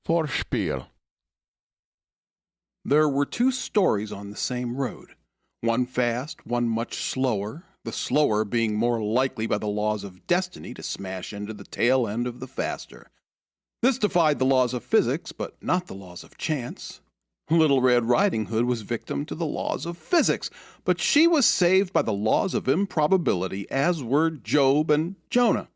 Vorspiel. There were two stories on the same road, one fast, one much slower, the slower being more likely by the laws of destiny to smash into the tail end of the faster. This defied the laws of physics, but not the laws of chance. Little Red Riding Hood was victim to the laws of physics, but she was saved by the laws of improbability, as were Job and Jonah.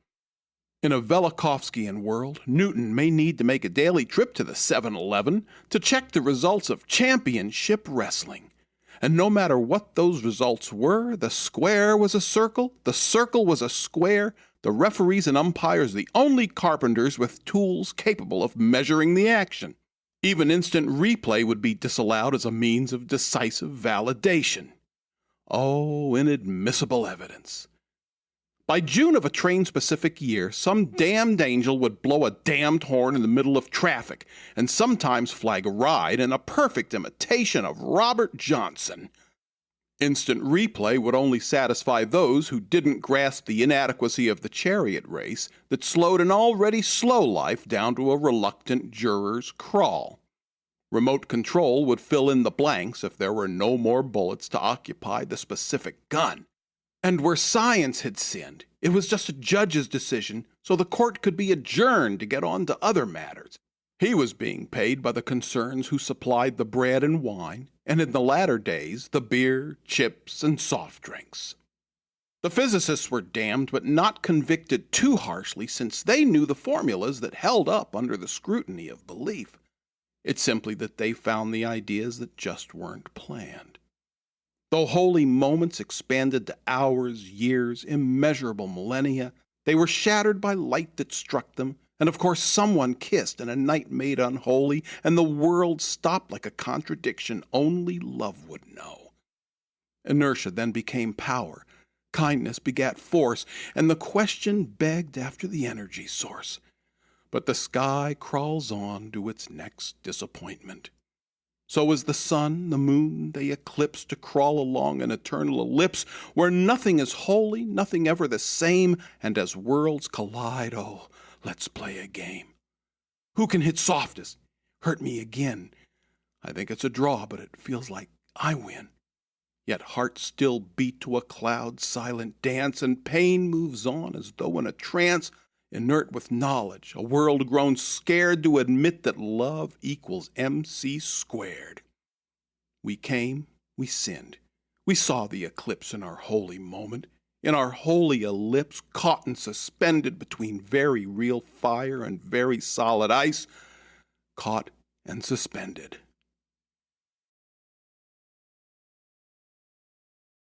In a Velikovskian world, Newton may need to make a daily trip to the 7-Eleven to check the results of championship wrestling. And no matter what those results were, the square was a circle, the circle was a square, the referees and umpires the only carpenters with tools capable of measuring the action. Even instant replay would be disallowed as a means of decisive validation. Oh, inadmissible evidence. By June of a train-specific year, some damned angel would blow a damned horn in the middle of traffic, and sometimes flag a ride in a perfect imitation of Robert Johnson. Instant replay would only satisfy those who didn't grasp the inadequacy of the chariot race that slowed an already slow life down to a reluctant juror's crawl. Remote control would fill in the blanks if there were no more bullets to occupy the specific gun. And where science had sinned, it was just a judge's decision, so the court could be adjourned to get on to other matters. He was being paid by the concerns who supplied the bread and wine, and in the latter days, the beer, chips, and soft drinks. The physicists were damned, but not convicted too harshly, since they knew the formulas that held up under the scrutiny of belief. It's simply that they found the ideas that just weren't planned. Though holy moments expanded to hours, years, immeasurable millennia, they were shattered by light that struck them, and of course someone kissed and a night made unholy, and the world stopped like a contradiction only love would know. Inertia then became power, kindness begat force, and the question begged after the energy source. But the sky crawls on to its next disappointment. So as the sun, the moon, they eclipse to crawl along an eternal ellipse where nothing is holy, nothing ever the same, and as worlds collide, oh, let's play a game. Who can hit softest? Hurt me again. I think it's a draw, but it feels like I win. Yet hearts still beat to a cloud's silent dance, and pain moves on as though in a trance, inert with knowledge, a world grown scared to admit that love equals MC squared. We came, we sinned. We saw the eclipse in our holy moment, in our holy ellipse, caught and suspended between very real fire and very solid ice, caught and suspended.